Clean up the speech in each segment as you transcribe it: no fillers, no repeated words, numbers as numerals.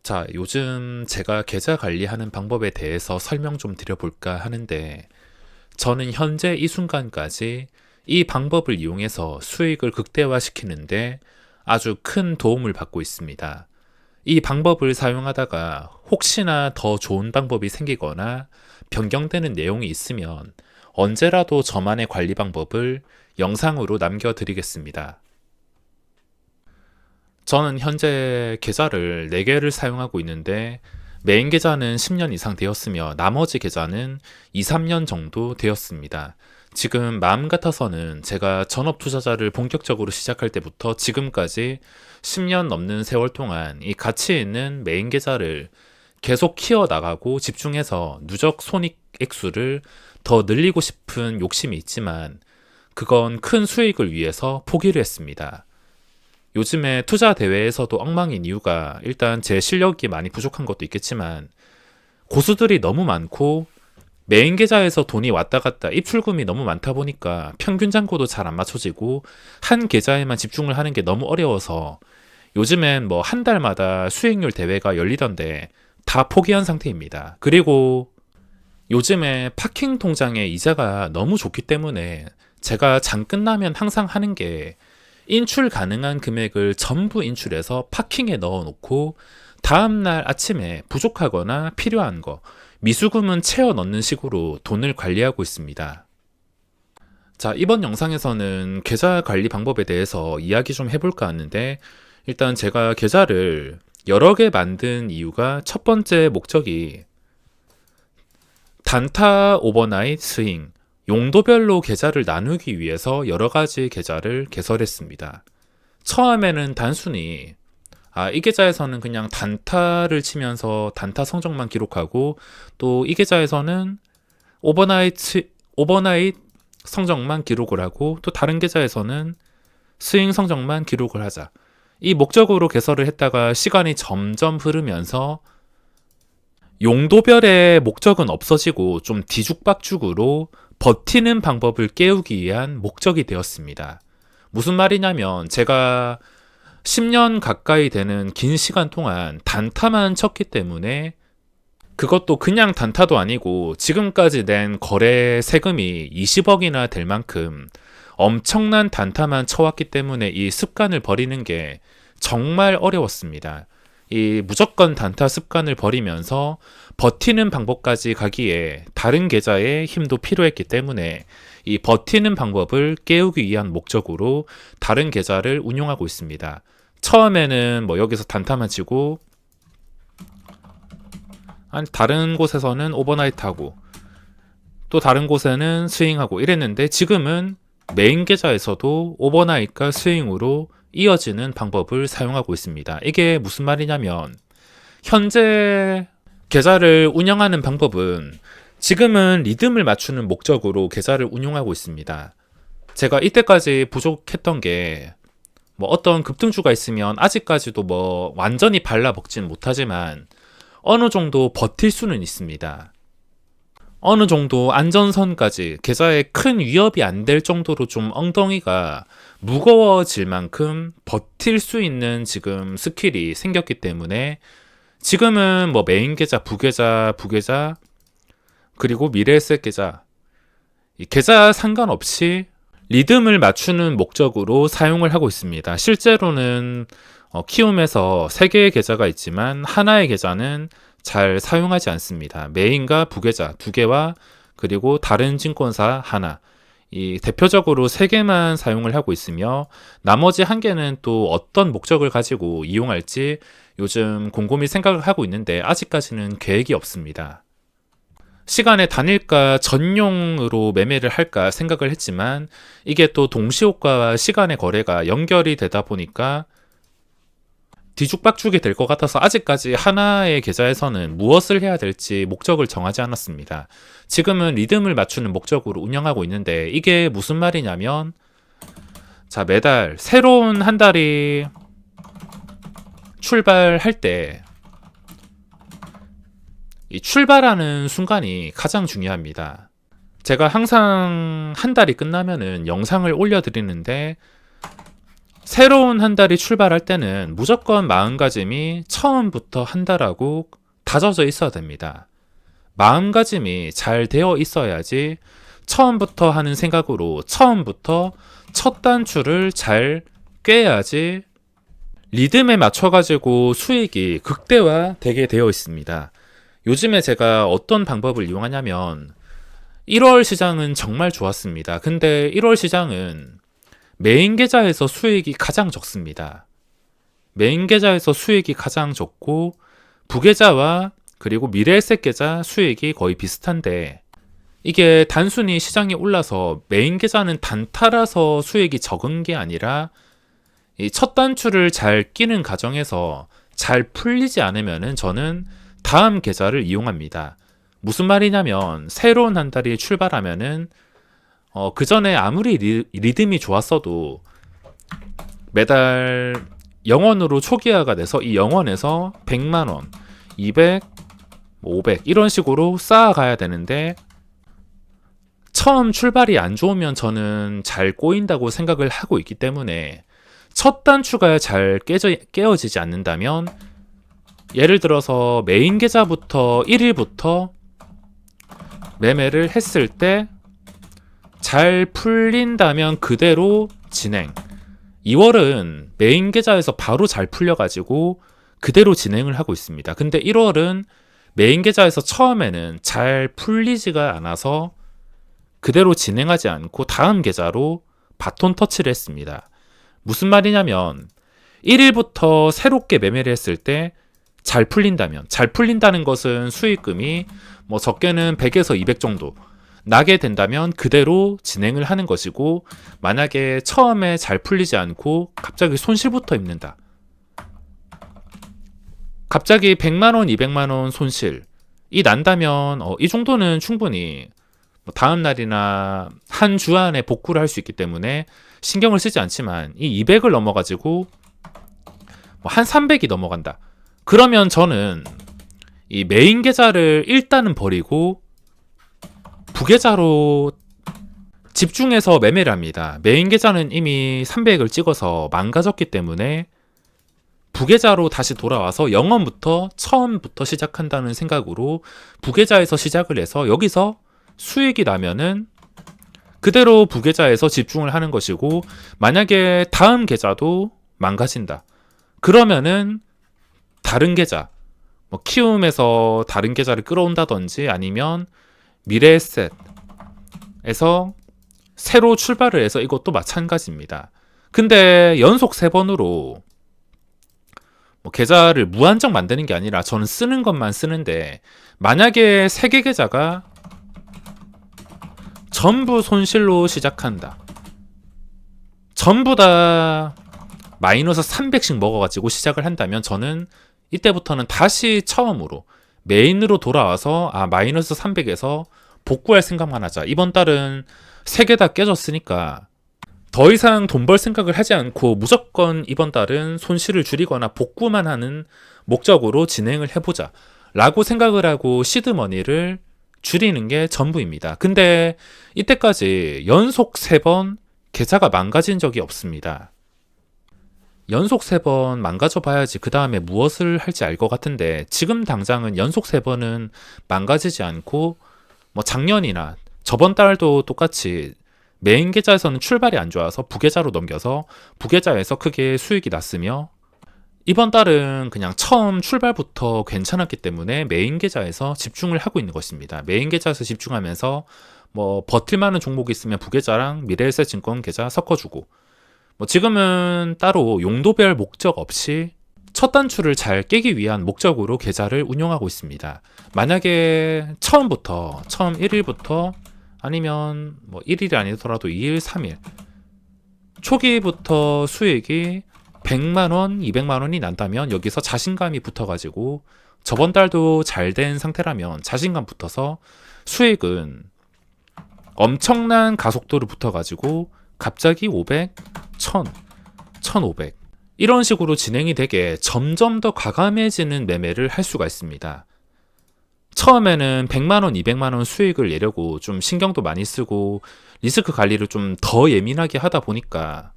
자, 요즘 제가 계좌 관리하는 방법에 대해서 설명 좀 드려볼까 하는데, 저는 현재 이 순간까지 이 방법을 이용해서 수익을 극대화시키는데 아주 큰 도움을 받고 있습니다. 이 방법을 사용하다가 혹시나 더 좋은 방법이 생기거나 변경되는 내용이 있으면 언제라도 저만의 관리 방법을 영상으로 남겨드리겠습니다. 저는 현재 계좌를 4개를 사용하고 있는데 메인 계좌는 10년 이상 되었으며 나머지 계좌는 2, 3년 정도 되었습니다. 지금 마음 같아서는 제가 전업 투자자를 본격적으로 시작할 때부터 지금까지 10년 넘는 세월 동안 이 가치 있는 메인 계좌를 계속 키워나가고 집중해서 누적 손익 액수를 더 늘리고 싶은 욕심이 있지만 그건 큰 수익을 위해서 포기를 했습니다. 요즘에 투자 대회에서도 엉망인 이유가 일단 제 실력이 많이 부족한 것도 있겠지만 고수들이 너무 많고 메인 계좌에서 돈이 왔다 갔다 입출금이 너무 많다 보니까 평균 잔고도 잘 안 맞춰지고 한 계좌에만 집중을 하는 게 너무 어려워서 요즘엔 뭐 한 달마다 수익률 대회가 열리던데 다 포기한 상태입니다. 그리고 요즘에 파킹 통장의 이자가 너무 좋기 때문에 제가 장 끝나면 항상 하는 게 인출 가능한 금액을 전부 인출해서 파킹에 넣어놓고 다음날 아침에 부족하거나 필요한 거 미수금은 채워 넣는 식으로 돈을 관리하고 있습니다. 자, 이번 영상에서는 계좌 관리 방법에 대해서 이야기 좀 해볼까 하는데, 일단 제가 계좌를 여러 개 만든 이유가 첫 번째 목적이 단타 오버나잇 스윙, 용도별로 계좌를 나누기 위해서 여러 가지 계좌를 개설했습니다. 처음에는 단순히 이 계좌에서는 그냥 단타를 치면서 단타 성적만 기록하고 또 이 계좌에서는 오버나잇 성적만 기록을 하고 또 다른 계좌에서는 스윙 성적만 기록을 하자. 이 목적으로 개설을 했다가 시간이 점점 흐르면서 용도별의 목적은 없어지고 좀 뒤죽박죽으로 버티는 방법을 깨우기 위한 목적이 되었습니다. 무슨 말이냐면 제가 10년 가까이 되는 긴 시간 동안 단타만 쳤기 때문에 그것도 그냥 단타도 아니고 지금까지 낸 거래 세금이 20억이나 될 만큼 엄청난 단타만 쳐왔기 때문에 이 습관을 버리는 게 정말 어려웠습니다. 이 무조건 단타 습관을 버리면서 버티는 방법까지 가기에 다른 계좌의 힘도 필요했기 때문에 이 버티는 방법을 깨우기 위한 목적으로 다른 계좌를 운용하고 있습니다. 처음에는 뭐 여기서 단타만 치고 다른 곳에서는 오버나이트 하고 또 다른 곳에는 스윙하고 이랬는데 지금은 메인 계좌에서도 오버나잇과 스윙으로 이어지는 방법을 사용하고 있습니다. 이게 무슨 말이냐면 현재 계좌를 운영하는 방법은 지금은 리듬을 맞추는 목적으로 계좌를 운용하고 있습니다. 제가 이때까지 부족했던 게 뭐 어떤 급등주가 있으면 아직까지도 뭐 완전히 발라먹진 못하지만 어느 정도 버틸 수는 있습니다. 어느 정도 안전선까지 계좌에 큰 위협이 안 될 정도로 좀 엉덩이가 무거워질 만큼 버틸 수 있는 지금 스킬이 생겼기 때문에 지금은 뭐 메인 계좌, 부계좌, 그리고 미래에셋 계좌, 이 계좌 상관없이 리듬을 맞추는 목적으로 사용을 하고 있습니다. 실제로는 키움에서 3개의 계좌가 있지만 하나의 계좌는 잘 사용하지 않습니다. 메인과 부계좌 2개와 그리고 다른 증권사 하나, 이 대표적으로 3개만 사용을 하고 있으며 나머지 1개는 또 어떤 목적을 가지고 이용할지 요즘 곰곰이 생각을 하고 있는데 아직까지는 계획이 없습니다. 시간에 단일가 전용으로 매매를 할까 생각을 했지만 이게 또 동시효과와 시간의 거래가 연결이 되다 보니까 뒤죽박죽이 될 것 같아서 아직까지 하나의 계좌에서는 무엇을 해야 될지 목적을 정하지 않았습니다. 지금은 리듬을 맞추는 목적으로 운영하고 있는데 이게 무슨 말이냐면 자, 매달 새로운 한 달이 출발할 때 이 출발하는 순간이 가장 중요합니다. 제가 항상 한 달이 끝나면은 영상을 올려드리는데 새로운 한 달이 출발할 때는 무조건 마음가짐이 처음부터 한다라고 다져져 있어야 됩니다. 마음가짐이 잘 되어 있어야지 처음부터 하는 생각으로 처음부터 첫 단추를 잘 꿰야지 리듬에 맞춰가지고 수익이 극대화되게 되어 있습니다. 요즘에 제가 어떤 방법을 이용하냐면 1월 시장은 정말 좋았습니다. 근데 1월 시장은 메인 계좌에서 수익이 가장 적습니다. 메인 계좌에서 수익이 가장 적고 부계좌와 그리고 미래에셋 계좌 수익이 거의 비슷한데 이게 단순히 시장이 올라서 메인 계좌는 단타라서 수익이 적은 게 아니라 이 첫 단추를 잘 끼는 과정에서 잘 풀리지 않으면은 저는 다음 계좌를 이용합니다. 무슨 말이냐면 새로운 한 달이 출발하면은 그 전에 아무리 리듬이 좋았어도 매달 0원으로 초기화가 돼서 이 0원에서 100만원, 200, 500 이런 식으로 쌓아가야 되는데 처음 출발이 안 좋으면 저는 잘 꼬인다고 생각을 하고 있기 때문에 첫 단추가 잘 깨어지지 않는다면 예를 들어서 메인 계좌부터 1일부터 매매를 했을 때 잘 풀린다면 그대로 진행. 2월은 메인 계좌에서 바로 잘 풀려가지고 그대로 진행을 하고 있습니다. 근데 1월은 메인 계좌에서 처음에는 잘 풀리지가 않아서 그대로 진행하지 않고 다음 계좌로 바톤 터치를 했습니다. 무슨 말이냐면 1일부터 새롭게 매매를 했을 때 잘 풀린다면, 잘 풀린다는 것은 수익금이 뭐 적게는 100에서 200 정도 나게 된다면 그대로 진행을 하는 것이고, 만약에 처음에 잘 풀리지 않고 갑자기 손실부터 입는다, 갑자기 100만원, 200만원 손실이 난다면 이 정도는 충분히 다음 날이나 한 주 안에 복구를 할 수 있기 때문에 신경을 쓰지 않지만 이 200을 넘어가지고 한 300이 넘어간다, 그러면 저는 이 메인 계좌를 일단은 버리고 부계좌로 집중해서 매매를 합니다. 메인 계좌는 이미 300을 찍어서 망가졌기 때문에 부계좌로 다시 돌아와서 0원부터 처음부터 시작한다는 생각으로 부계좌에서 시작을 해서 여기서 수익이 나면은 그대로 부계좌에서 집중을 하는 것이고, 만약에 다음 계좌도 망가진다, 그러면은 다른 계좌, 뭐 키움에서 다른 계좌를 끌어온다든지 아니면 미래에셋에서 새로 출발을 해서 이것도 마찬가지입니다. 근데 연속 3번으로 뭐 계좌를 무한정 만드는 게 아니라 저는 쓰는 것만 쓰는데, 만약에 3개 계좌가 전부 손실로 시작한다, 전부 다 마이너스 300씩 먹어가지고 시작을 한다면 저는 이때부터는 다시 처음으로 메인으로 돌아와서 마이너스 300에서 복구할 생각만 하자. 이번 달은 3개 다 깨졌으니까 더 이상 돈 벌 생각을 하지 않고 무조건 이번 달은 손실을 줄이거나 복구만 하는 목적으로 진행을 해보자 라고 생각을 하고 시드머니를 줄이는 게 전부입니다. 근데 이때까지 연속 3번 계좌가 망가진 적이 없습니다. 연속 3번 망가져 봐야지 그 다음에 무엇을 할지 알 것 같은데, 지금 당장은 연속 3번은 망가지지 않고 뭐 작년이나 저번 달도 똑같이 메인 계좌에서는 출발이 안 좋아서 부계좌로 넘겨서 부계좌에서 크게 수익이 났으며, 이번 달은 그냥 처음 출발부터 괜찮았기 때문에 메인 계좌에서 집중을 하고 있는 것입니다. 메인 계좌에서 집중하면서 뭐 버틸만한 종목이 있으면 부계좌랑 미래에셋 증권 계좌 섞어주고, 뭐 지금은 따로 용도별 목적 없이 첫 단추를 잘 깨기 위한 목적으로 계좌를 운영하고 있습니다. 만약에 처음 1일부터 아니면 뭐 1일이 아니더라도 2일, 3일 초기부터 수익이 100만원, 200만원이 난다면 여기서 자신감이 붙어가지고, 저번 달도 잘 된 상태라면 자신감 붙어서 수익은 엄청난 가속도로 붙어가지고 갑자기 500, 1000, 1500 이런 식으로 진행이 되게 점점 더 과감해지는 매매를 할 수가 있습니다. 처음에는 100만원, 200만원 수익을 내려고 좀 신경도 많이 쓰고 리스크 관리를 좀 더 예민하게 하다 보니까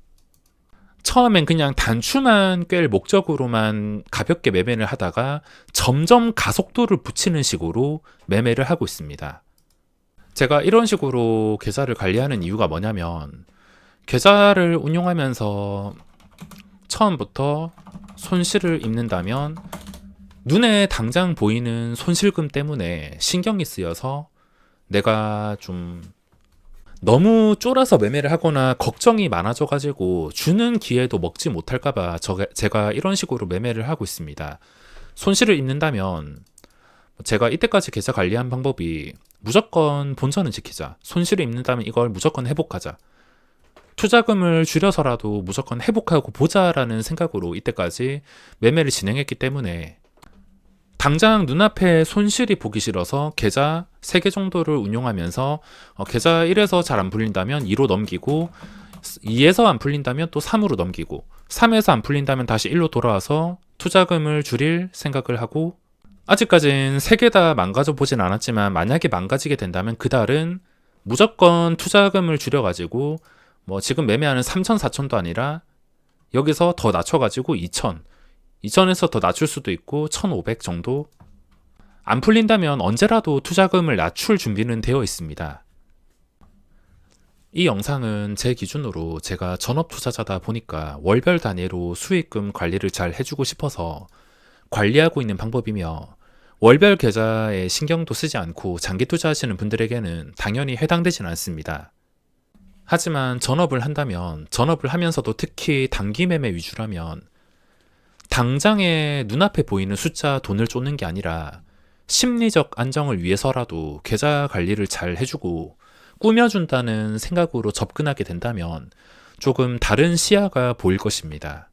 처음엔 그냥 단추만 꿰 목적으로만 가볍게 매매를 하다가 점점 가속도를 붙이는 식으로 매매를 하고 있습니다. 제가 이런 식으로 계좌를 관리하는 이유가 뭐냐면, 계좌를 운용하면서 처음부터 손실을 입는다면 눈에 당장 보이는 손실금 때문에 신경이 쓰여서 내가 좀 너무 쫄아서 매매를 하거나 걱정이 많아져 가지고 주는 기회도 먹지 못할까봐 제가 이런 식으로 매매를 하고 있습니다. 손실을 입는다면 제가 이때까지 계좌 관리한 방법이 무조건 본전은 지키자, 손실을 입는다면 이걸 무조건 회복하자, 투자금을 줄여서라도 무조건 회복하고 보자라는 생각으로 이때까지 매매를 진행했기 때문에 당장 눈앞에 손실이 보기 싫어서 계좌 3개 정도를 운용하면서 계좌 1에서 잘 안 풀린다면 2로 넘기고, 2에서 안 풀린다면 또 3으로 넘기고, 3에서 안 풀린다면 다시 1로 돌아와서 투자금을 줄일 생각을 하고, 아직까진 3개 다 망가져 보진 않았지만 만약에 망가지게 된다면 그달은 무조건 투자금을 줄여가지고 지금 매매하는 3천, 4천도 아니라 여기서 더 낮춰가지고 2천, 2천에서 더 낮출 수도 있고 1,500 정도, 안 풀린다면 언제라도 투자금을 낮출 준비는 되어 있습니다. 이 영상은 제 기준으로 제가 전업 투자자다 보니까 월별 단위로 수익금 관리를 잘 해주고 싶어서 관리하고 있는 방법이며, 월별 계좌에 신경도 쓰지 않고 장기 투자하시는 분들에게는 당연히 해당되진 않습니다. 하지만 전업을 한다면, 전업을 하면서도 특히 단기 매매 위주라면 당장에 눈앞에 보이는 숫자 돈을 쫓는 게 아니라 심리적 안정을 위해서라도 계좌 관리를 잘 해주고 꾸며준다는 생각으로 접근하게 된다면 조금 다른 시야가 보일 것입니다.